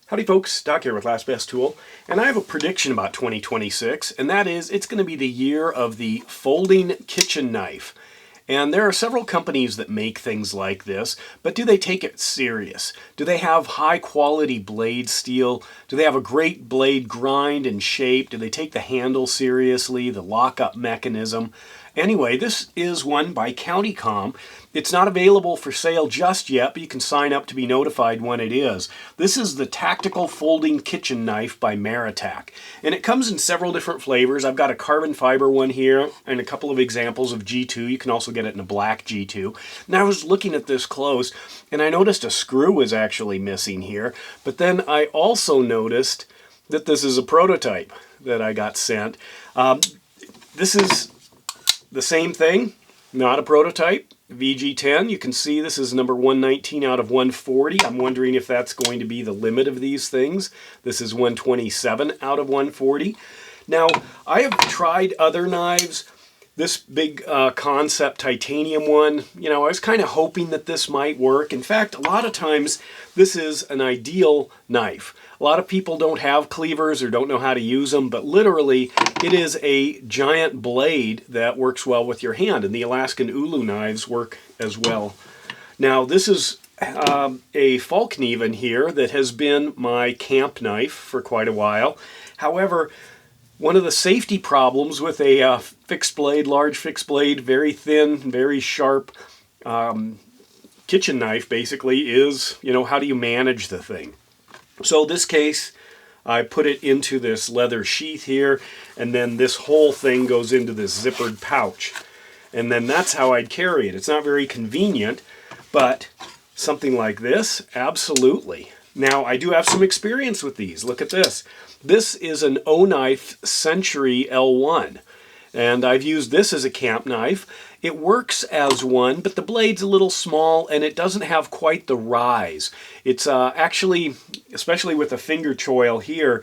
Howdy folks, Doc here with Last Best Tool, and I have a prediction about 2026, and that is it's going to be the year of the folding kitchen knife. And there are several companies that make things like this, but do they take it serious? Do they have high quality blade steel? Do they have a great blade grind and shape? Do they take the handle seriously, the lockup mechanism? Anyway, this is one by CountyComm. It's not available for sale just yet, but you can sign up to be notified when it is. This is the Tactical Folding Kitchen Knife by Maritac. And it comes in several different flavors. I've got a carbon fiber one here and a couple of examples of G2. You can also get it in a black G2. Now I was looking at this close and I noticed a screw was actually missing here. But then I also noticed that this is a prototype that I got sent. This is the same thing, not a prototype. VG10, you can see this is number 119 out of 140. I'm wondering if that's going to be the limit of these things. This is 127 out of 140. Now, I have tried other knives. This big concept titanium one, I was kind of hoping that this might work. In fact, a lot of times this is an ideal knife. A lot of people don't have cleavers or don't know how to use them, but literally it is a giant blade that works well with your hand, and the Alaskan Ulu knives work as well. Now, this is a Falkneven here that has been my camp knife for quite a while. However, one of the safety problems with a fixed blade, large fixed blade, very thin, very sharp kitchen knife basically is, how do you manage the thing? So this case, I put it into this leather sheath here, and then this whole thing goes into this zippered pouch. And then that's how I'd carry it. It's not very convenient, but something like this, absolutely. Now, I do have some experience with these. Look at this. This is an O-Knife Century L1, and I've used this as a camp knife. It works as one, but the blade's a little small and it doesn't have quite the rise. It's actually, especially with the finger choil here,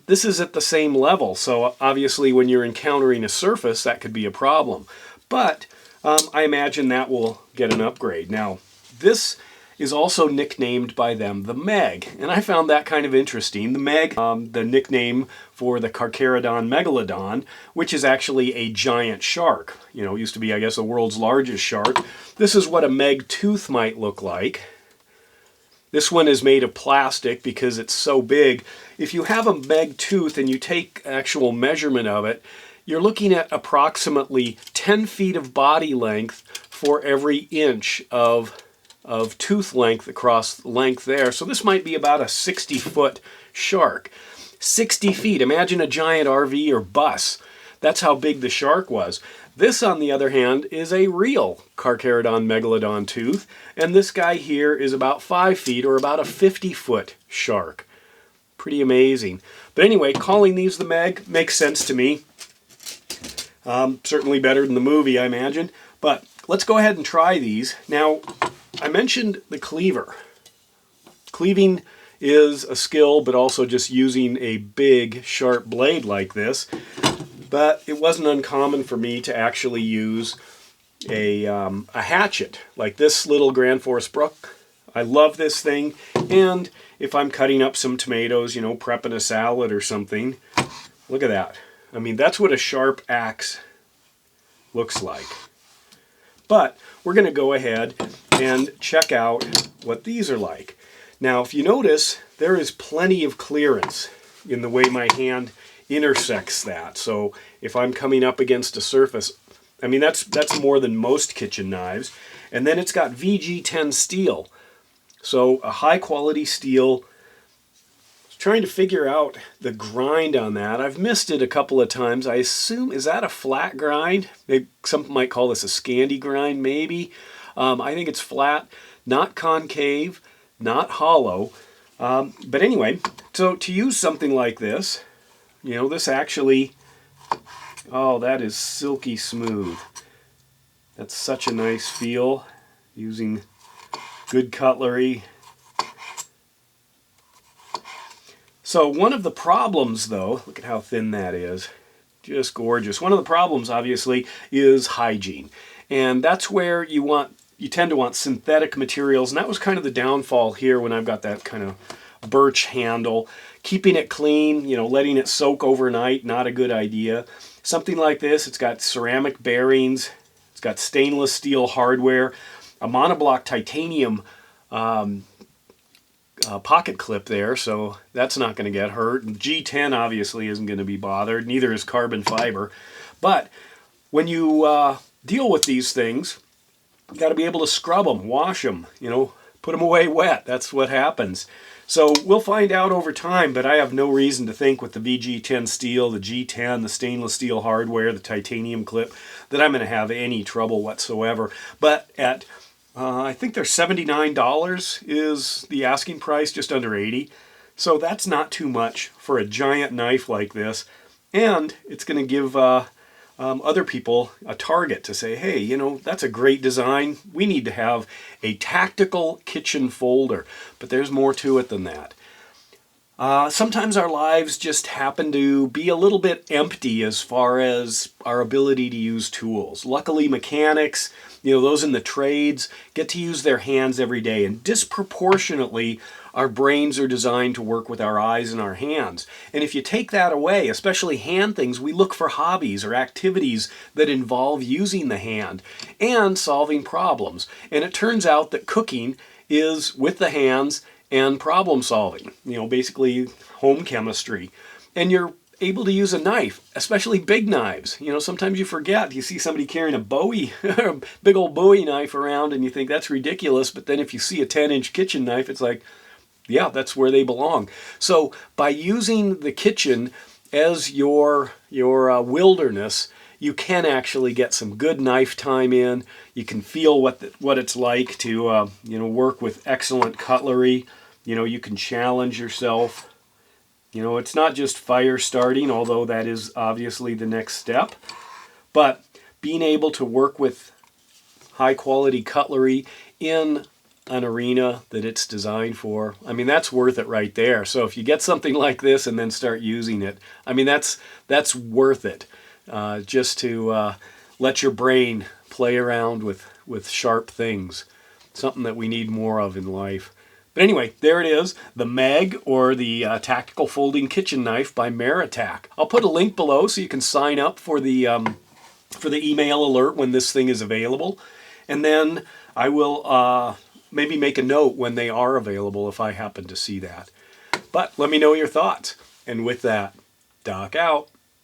this is at the same level. So obviously when you're encountering a surface, that could be a problem. But I imagine that will get an upgrade. Now, this is also nicknamed by them the MEG, and I found that kind of interesting. The MEG, the nickname for the Carcharodon megalodon, which is actually a giant shark. It used to be, I guess, the world's largest shark. This is what a MEG tooth might look like. This one is made of plastic because it's so big. If you have a MEG tooth and you take actual measurement of it, you're looking at approximately 10 feet of body length for every inch of tooth length across length there. So this might be about a 60-foot shark. 60 feet. Imagine a giant RV or bus. That's how big the shark was. This, on the other hand, is a real Carcharodon megalodon tooth, and this guy here is about 5 feet or about a 50-foot shark. Pretty amazing. But anyway, calling these the MEG makes sense to me. Certainly better than the movie, I imagine. But let's go ahead and try these. Now, I mentioned the cleaver. Cleaving is a skill, but also just using a big, sharp blade like this. But it wasn't uncommon for me to actually use a hatchet, like this little Grand Force Brook. I love this thing, and if I'm cutting up some tomatoes, prepping a salad or something, look at that. I mean, that's what a sharp axe looks like. But we're going to go ahead and check out what these are like. Now, if you notice, there is plenty of clearance in the way my hand intersects that. So if I'm coming up against a surface, I mean, that's more than most kitchen knives. And then it's got VG10 steel. So a high quality steel. Trying to figure out the grind on that. I've missed it a couple of times. I assume, is that a flat grind? Maybe some might call this a Scandi grind, maybe. I think it's flat, not concave, not hollow. But anyway, so to use something like this, this actually, oh, that is silky smooth. That's such a nice feel, using good cutlery. So one of the problems, though, look at how thin that is, just gorgeous. One of the problems, obviously, is hygiene. And that's where you tend to want synthetic materials, and that was kind of the downfall here when I've got that kind of birch handle. Keeping it clean, you know, letting it soak overnight, not a good idea. Something like this, it's got ceramic bearings, it's got stainless steel hardware, a monoblock titanium pocket clip there, so that's not going to get hurt. G10 obviously isn't going to be bothered, neither is carbon fiber. But when you deal with these things, you got to be able to scrub them, wash them, you know, put them away wet. That's what happens. So we'll find out over time, but I have no reason to think with the VG10 steel, the G10, the stainless steel hardware, the titanium clip, that I'm going to have any trouble whatsoever. But at, I think they're $79 is the asking price, just under $80. So that's not too much for a giant knife like this. And it's going to give other people a target to say, hey, you know, that's a great design. We need to have a tactical kitchen folder. But there's more to it than that. Sometimes our lives just happen to be a little bit empty as far as our ability to use tools. Luckily, mechanics, you know, those in the trades get to use their hands every day, and disproportionately our brains are designed to work with our eyes and our hands. And if you take that away, especially hand things, we look for hobbies or activities that involve using the hand and solving problems. And it turns out that cooking is with the hands and problem solving, you know, basically home chemistry. And you're able to use a knife, especially big knives. You know, sometimes you forget. You see somebody carrying a Bowie, a big old Bowie knife around, and you think that's ridiculous. But then if you see a 10-inch kitchen knife, it's like, yeah, that's where they belong. So by using the kitchen as your wilderness, you can actually get some good knife time in. You can feel what it's like to you know, work with excellent cutlery. You know, you can challenge yourself. You know, it's not just fire starting, although that is obviously the next step. But being able to work with high quality cutlery in an arena that it's designed for, I mean, that's worth it right there. So if you get something like this and then start using it, I mean, that's worth it. Just to let your brain play around with sharp things. Something that we need more of in life. But anyway, there it is, the MEG, or the Tactical Folding Kitchen Knife by Maritac. I'll put a link below so you can sign up for the email alert when this thing is available. And then I will maybe make a note when they are available if I happen to see that. But let me know your thoughts. And with that, Doc out.